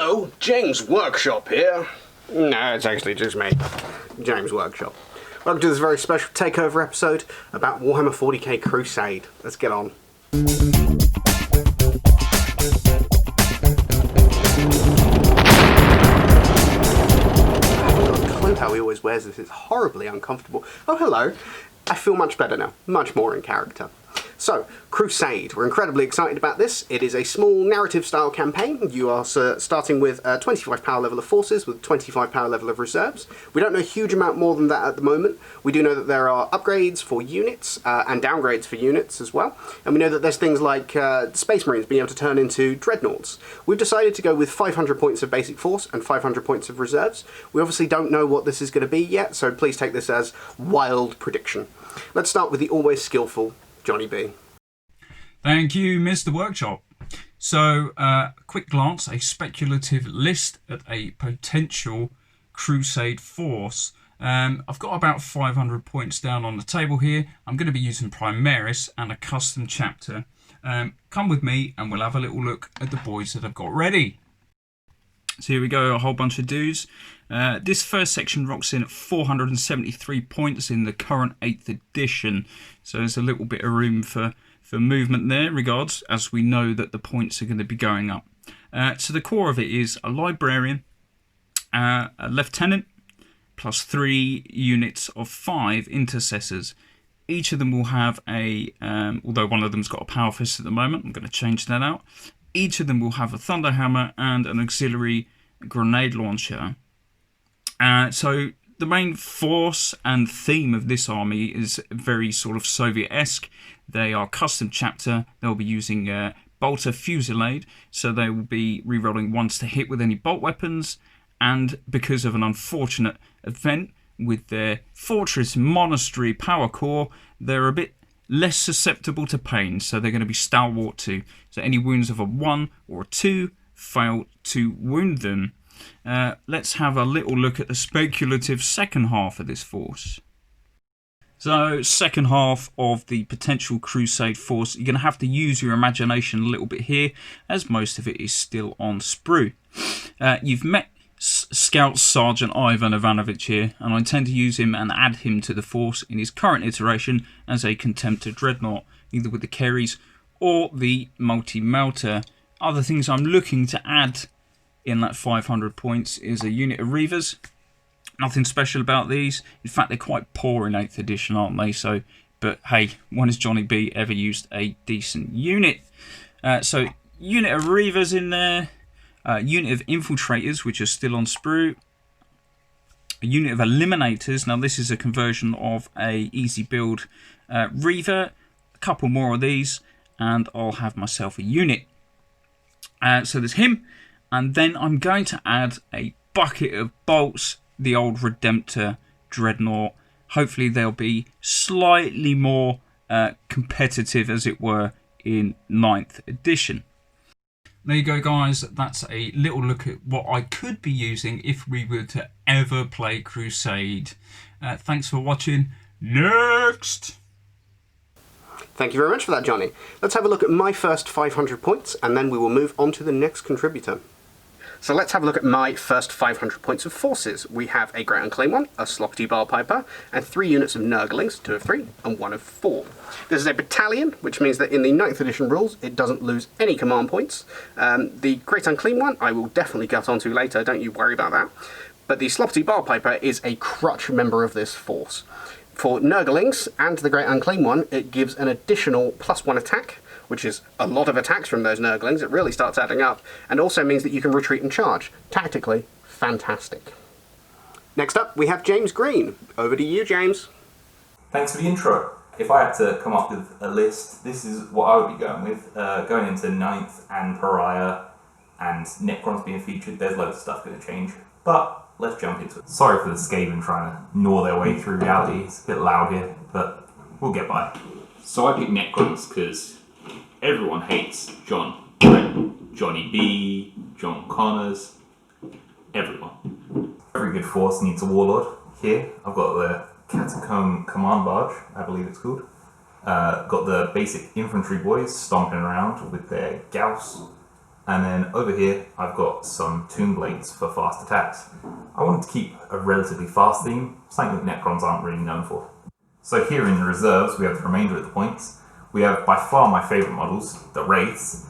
Hello, James Workshop here. No, it's actually just me, James Workshop. Welcome to this very special takeover episode about Warhammer 40k Crusade. Let's get on. How he always wears this, it's horribly uncomfortable. Oh, hello. I feel much better now, much more in character. So, Crusade. We're incredibly excited about this. It is a small narrative-style campaign. You are starting with a 25 power level of forces with 25 power level of reserves. We don't know a huge amount more than that at the moment. We do know that there are upgrades for units and downgrades for units as well. And we know that there's things like Space Marines being able to turn into Dreadnoughts. We've decided to go with 500 points of basic force and 500 points of reserves. We obviously don't know what this is going to be yet, so please take this as wild prediction. Let's start with the always skillful Johnny B. Thank you, Mr. Workshop. So, quick glance, a speculative list at a potential Crusade force. I've got about 500 points down on the table here. I'm going to be using Primaris and a custom chapter. Come with me and we'll have a little look at the boys that I've got ready. So here we go, a whole bunch of dudes. This first section rocks in at 473 points in the current 8th edition. So there's a little bit of room for movement there, regards, as we know that the points are going to be going up. So the core of it is a librarian, a lieutenant, plus 3 units of 5 intercessors. Each of them will have a, although one of them's got a power fist at the moment, I'm going to change that out. Each of them will have a thunderhammer and an auxiliary grenade launcher. So the main force and theme of this army is very sort of Soviet-esque. They are custom chapter. They'll be using bolter fusillade, so they will be rerolling ones to hit with any bolt weapons. And because of an unfortunate event with their fortress monastery power core, they're a bit less susceptible to pain, so they're going to be stalwart too. So any wounds of a 1 or a 2 fail to wound them. Let's have a little look at the speculative second half of this force. So, second half of the potential Crusade force, you're going to have to use your imagination a little bit here, as most of it is still on sprue. You've met Scout Sergeant Ivan Ivanovich here, and I intend to use him and add him to the force in his current iteration as a Contemptor Dreadnought, either with the Kerries or the Multi-Melter. Other things I'm looking to add in that 500 points is a unit of Reavers. Nothing special about these. In fact, they're quite poor in 8th edition, aren't they? So, but hey, when has Johnny B ever used a decent unit? So, unit of Reavers in there. Unit of Infiltrators, which are still on sprue. A unit of Eliminators. Now, this is a conversion of a easy build Reaver. A couple more of these, and I'll have myself a unit. So there's him. And then I'm going to add a bucket of bolts, the old Redemptor Dreadnought. Hopefully they'll be slightly more competitive, as it were, in 9th edition. There you go, guys. That's a little look at what I could be using if we were to ever play Crusade. Thanks for watching. Next! Thank you very much for that, Johnny. Let's have a look at my first 500 points, and then we will move on to the next contributor. So let's have a look at my first 500 points of forces. We have a Great Unclaimed one, a Sloppity Barpiper, and 3 units of Nurglings, 2 of 3 and 1 of 4. This is a battalion, which means that in the 9th edition rules, it doesn't lose any command points. The Great Unclaimed one, I will definitely get onto later, don't you worry about that. But the Sloppity Barpiper is a crutch member of this force. For Nurglings and the Great Unclaimed one, it gives an additional +1 attack, which is a lot of attacks from those Nurglings. It really starts adding up, and also means that you can retreat and charge. Tactically, fantastic. Next up, we have James Green. Over to you, James. Thanks for the intro. If I had to come up with a list, this is what I would be going with. Going into 9th and Pariah and Necrons being featured, there's loads of stuff going to change. But let's jump into it. Sorry for the Skaven trying to gnaw their way through reality. It's a bit loud here, but we'll get by. So I picked Necrons because everyone hates John. Johnny B, John Connors, everyone. Every good force needs a warlord. Here, I've got the Catacomb Command Barge, I believe it's called. Got the basic infantry boys stomping around with their Gauss. And then over here, I've got some Tomb Blades for fast attacks. I wanted to keep a relatively fast theme, something that Necrons aren't really known for. So here in the reserves, we have the remainder of the points. We have by far my favourite models, the Wraiths.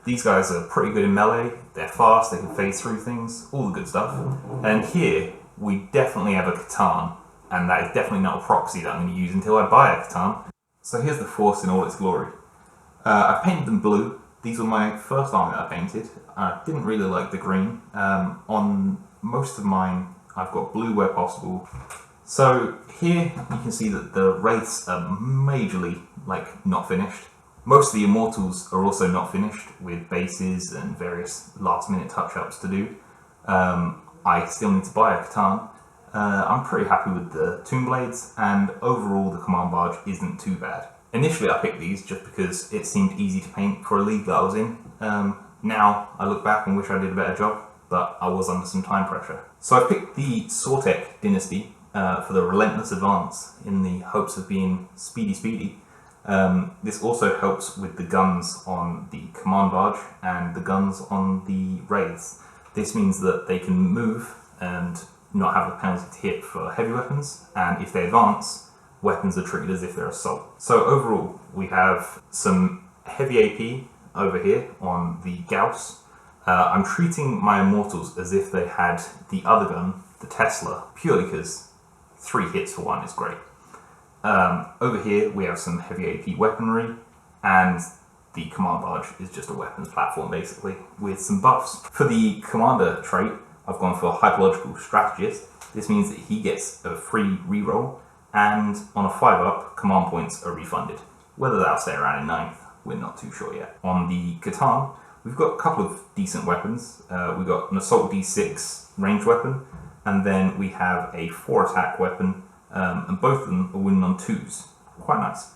These guys are pretty good in melee, they're fast, they can phase through things, all the good stuff. And here, we definitely have a Catan, and that is definitely not a proxy that I'm going to use until I buy a Catan. So here's the Force in all its glory. I painted them blue. These were my first army that I painted. I didn't really like the green. On most of mine, I've got blue where possible. So here you can see that the Wraiths are majorly not finished. Most of the Immortals are also not finished, with bases and various last minute touch-ups to do. I still need to buy a Catan. I'm pretty happy with the Tomb Blades, and overall the Command Barge isn't too bad. Initially I picked these just because it seemed easy to paint for a league that I was in. Now I look back and wish I did a better job, but I was under some time pressure. So I picked the Sortek Dynasty for the Relentless Advance in the hopes of being speedy. This also helps with the guns on the Command Barge and the guns on the Wraiths. This means that they can move and not have a penalty to hit for heavy weapons, and if they advance, weapons are treated as if they're assault. So overall, we have some heavy AP over here on the Gauss. I'm treating my Immortals as if they had the other gun, the Tesla, purely because 3 hits for 1 is great. Over here we have some heavy AP weaponry, and the Command Barge is just a weapons platform basically, with some buffs. For the Commander trait, I've gone for Hypological Strategist. This means that he gets a free reroll, and on a 5-up, command points are refunded. Whether that'll stay around in 9th, we're not too sure yet. On the Catan, we've got a couple of decent weapons. We've got an Assault D6 ranged weapon, and then we have a 4 attack weapon, and both of them are winning on 2s. Quite nice.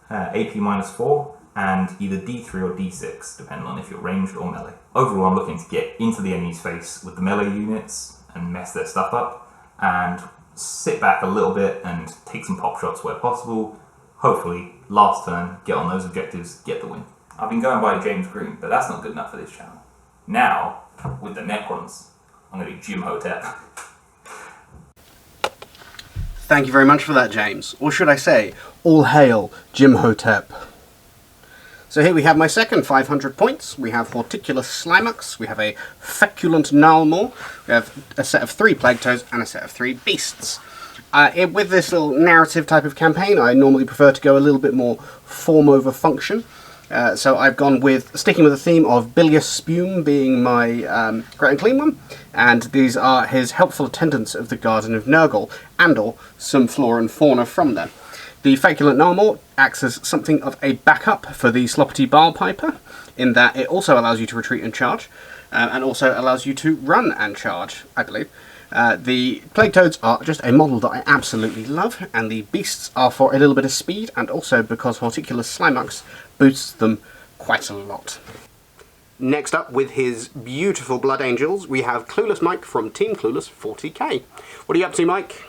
AP -4, and either D3 or D6, depending on if you're ranged or melee. Overall, I'm looking to get into the enemy's face with the melee units and mess their stuff up, and sit back a little bit and take some pop shots where possible. Hopefully, last turn, get on those objectives, get the win. I've been going by James Green, but that's not good enough for this channel. Now, with the Necrons, I'm going to be Jim Hotep. Thank you very much for that, James. Or should I say, all hail Jim Hotep. So here we have my second 500 points. We have Horticulous Slimux, we have a Feculent Gnarlmaw, we have a set of 3 Plague Toads, and a set of 3 Beasts. With this little narrative type of campaign, I normally prefer to go a little bit more form over function. So I've gone with, sticking with the theme of Bilious Spume being my Great and Clean one, and these are his helpful attendants of the Garden of Nurgle, and/or some flora and fauna from them. The Feculent Gnarlmaw acts as something of a backup for the Sloppity Barlpiper, in that it also allows you to retreat and charge, and also allows you to run and charge, I believe. The Plague Toads are just a model that I absolutely love, and the Beasts are for a little bit of speed, and also because Horticulous Slimux boosts them quite a lot. Next up, with his beautiful Blood Angels, we have Clueless Mike from Team Clueless 40k. What are you up to, Mike?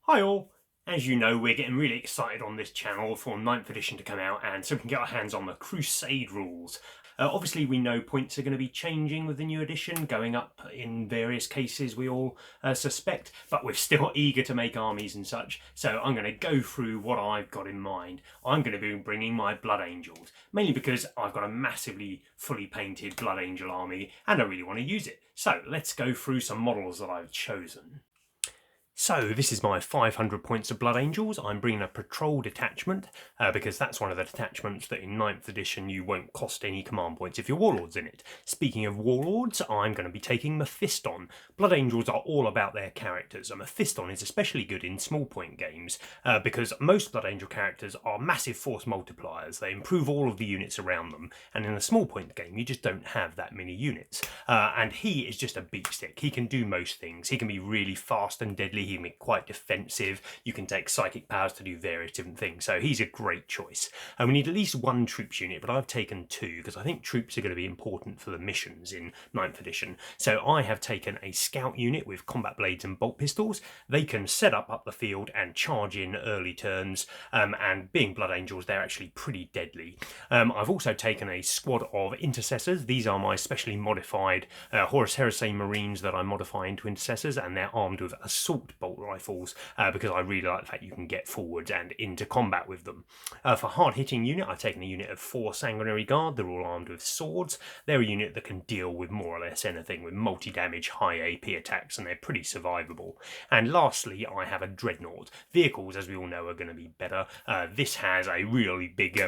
Hi all! As you know, we're getting really excited on this channel for 9th edition to come out, and so we can get our hands on the Crusade rules. Obviously we know points are going to be changing with the new edition, going up in various cases we all suspect, but we're still eager to make armies and such, so I'm going to go through what I've got in mind. I'm going to be bringing my Blood Angels, mainly because I've got a massively fully painted Blood Angel army and I really want to use it. So let's go through some models that I've chosen. So this is my 500 points of Blood Angels. I'm bringing a patrol detachment because that's one of the detachments that in 9th edition you won't cost any command points if your warlord's in it. Speaking of warlords, I'm going to be taking Mephiston. Blood Angels are all about their characters, and Mephiston is especially good in small point games because most Blood Angel characters are massive force multipliers. They improve all of the units around them, and in a small point game you just don't have that many units. and he is just a beatstick. He can do most things. He can be really fast and deadly. He can be quite defensive. You can take psychic powers to do various different things. So he's a great choice. And we need at least one troops unit, but I've taken 2 because I think troops are going to be important for the missions in 9th edition. So I have taken a scout unit with combat blades and bolt pistols. They can set up the field and charge in early turns, and being Blood Angels, they're actually pretty deadly. I've also taken a squad of intercessors. These are my specially modified Horus Heresy Marines that I modify into intercessors, and they're armed with assault bolt rifles because I really like the fact you can get forwards and into combat with them. For hard-hitting unit, I've taken a unit of 4 Sanguinary Guard. They're all armed with swords. They're a unit that can deal with more or less anything with multi-damage, high AP attacks, and they're pretty survivable. And lastly, I have a Dreadnought. Vehicles, as we all know, are going to be better. This has a really big,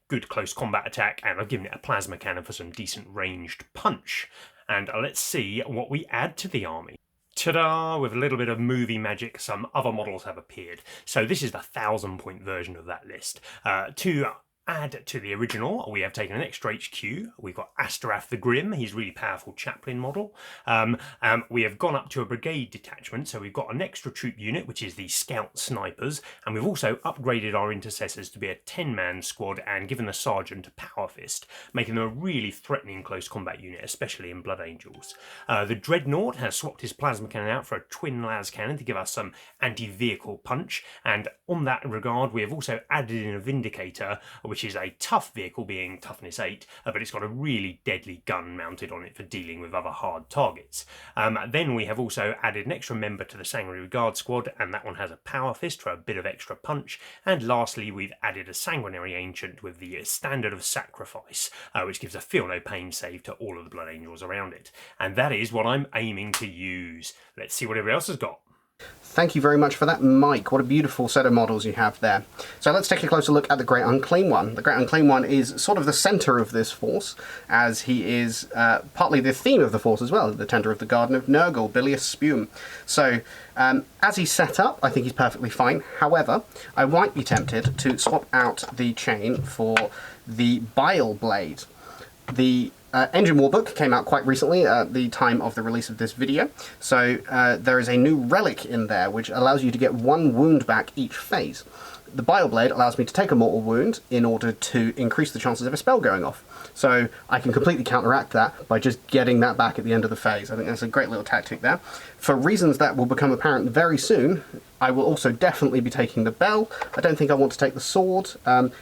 good close combat attack, and I've given it a plasma cannon for some decent ranged punch. And let's see what we add to the army. Ta-da! With a little bit of movie magic, some other models have appeared. So this is the 1,000-point version of that list. To add to the original, we have taken an extra HQ. We've got Astarath the Grim. He's a really powerful chaplain model. We have gone up to a brigade detachment, so we've got an extra troop unit, which is the Scout Snipers, and we've also upgraded our intercessors to be a 10-man squad and given the sergeant a power fist, making them a really threatening close combat unit, especially in Blood Angels. The Dreadnought has swapped his plasma cannon out for a twin las cannon to give us some anti-vehicle punch, and on that regard, we have also added in a Vindicator, which is a tough vehicle being toughness 8, but it's got a really deadly gun mounted on it for dealing with other hard targets. Then we have also added an extra member to the Sanguinary Guard squad, and that one has a power fist for a bit of extra punch. And lastly, we've added a Sanguinary Ancient with the Standard of Sacrifice, which gives a feel no pain save to all of the Blood Angels around it. And that is what I'm aiming to use. Let's see what everybody else has got. Thank you very much for that, Mike. What a beautiful set of models you have there. So let's take a closer look at the Great Unclaimed One. The Great Unclaimed One is sort of the centre of this force, as he is partly the theme of the force as well, the Tender of the Garden of Nurgle, Bilious Spume. So as he's set up, I think he's perfectly fine. However, I might be tempted to swap out the chain for the Bile Blade. The Engine Warbook came out quite recently at the time of the release of this video, so there is a new relic in there which allows you to get 1 wound back each phase. The Bile Blade allows me to take a mortal wound in order to increase the chances of a spell going off. So I can completely counteract that by just getting that back at the end of the phase. I think that's a great little tactic there. For reasons that will become apparent very soon, I will also definitely be taking the bell. I don't think I want to take the sword,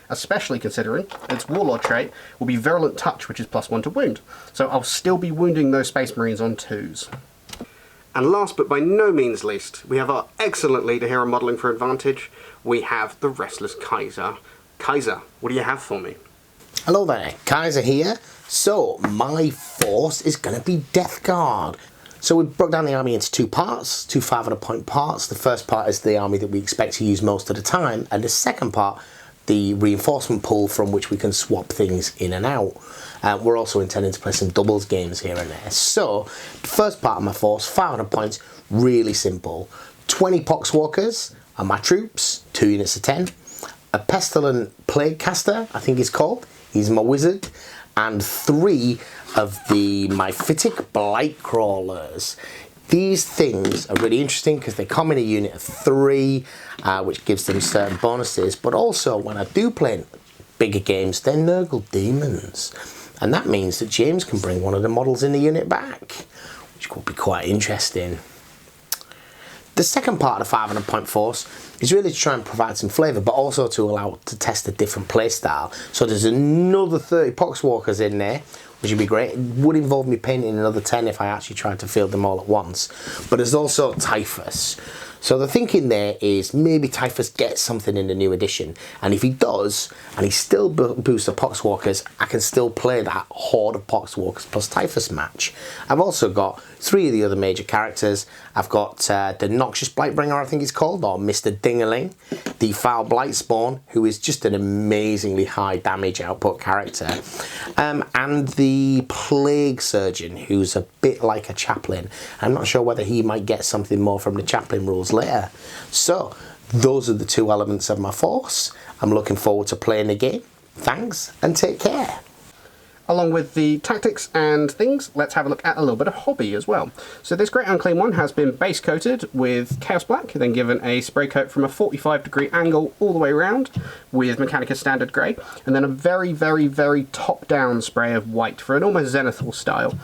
especially considering its Warlord trait will be Virulent Touch, which is +1 to wound. So I'll still be wounding those Space Marines on 2s. And last but by no means least, we have our excellent leader here on Modelling for Advantage. We have the Restless Kaiser. Kaiser, what do you have for me? Hello there, Kaiser here. So, my force is going to be Death Guard. So we broke down the army into 2 parts, 2 500-point parts. The first part is the army that we expect to use most of the time, and the second part, the reinforcement pool from which we can swap things in and out. We're also intending to play some doubles games here and there. So, the first part of my force, 500 points, really simple. 20 Poxwalkers are my troops, 2 units of 10. A Pestilent Plague Caster, I think he's called. He's my wizard. And 3 of the Myphitic Blight Crawlers. These things are really interesting because they come in a unit of 3, which gives them certain bonuses. But also, when I do play bigger games, they're Nurgle Demons. And that means that James can bring one of the models in the unit back, which could be quite interesting. The second part of the 500-point force is really to try and provide some flavour, but also to allow to test a different playstyle. So there's another 30 Poxwalkers in there, which would be great. It would involve me painting another 10 if I actually tried to field them all at once. But there's also Typhus. So the thinking there is maybe Typhus gets something in the new edition, and if he does, and he still boosts the Poxwalkers, I can still play that Horde of Poxwalkers plus Typhus match. I've also got 3 of the other major characters. I've got the Noxious Blightbringer, I think it's called, or Mr. Dingaling, the Foul Blightspawn, who is just an amazingly high damage output character, and the Plague Surgeon, who's a bit like a Chaplain. I'm not sure whether he might get something more from the Chaplain rules later. So, those are the 2 elements of my force. I'm looking forward to playing the game. Thanks, and take care. Along with the tactics and things, let's have a look at a little bit of hobby as well. So this Great Unclean one has been base coated with Chaos Black, then given a spray coat from a 45-degree angle all the way around with Mechanica Standard Grey, and then a very, very, very top-down spray of white for an almost Zenithal style.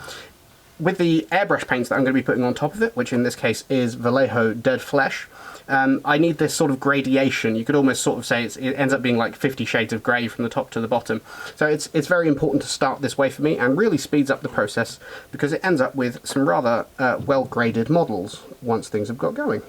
With the airbrush paints that I'm going to be putting on top of it, which in this case is Vallejo Dead Flesh, I need this sort of gradation. You could almost sort of say it ends up being like 50 shades of grey from the top to the bottom. So it's very important to start this way for me, and really speeds up the process because it ends up with some rather well-graded models once things have got going.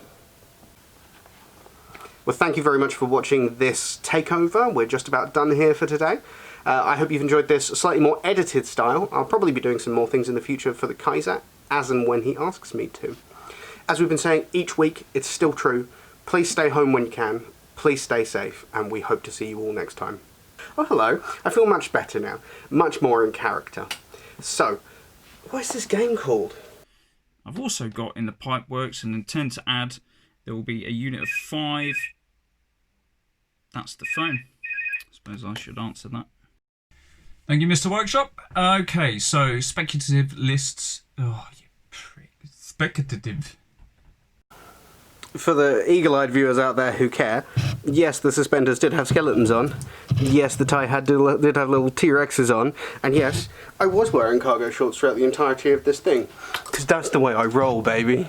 Well, thank you very much for watching this takeover. We're just about done here for today. I hope you've enjoyed this slightly more edited style. I'll probably be doing some more things in the future for the Kaiser, as and when he asks me to. As we've been saying each week, it's still true. Please stay home when you can. Please stay safe, and we hope to see you all next time. Oh, hello. I feel much better now. Much more in character. So, what is this game called? I've also got in the pipe works and intend to add, there will be a unit of 5. That's the phone. I suppose I should answer that. Thank you, Mr. Workshop. Okay, so speculative lists. Oh, you prick. Speculative. For the eagle-eyed viewers out there who care, yes, the suspenders did have skeletons on. Yes, the tie did have little T-Rexes on. And yes, I was wearing cargo shorts throughout the entirety of this thing. Because that's the way I roll, baby.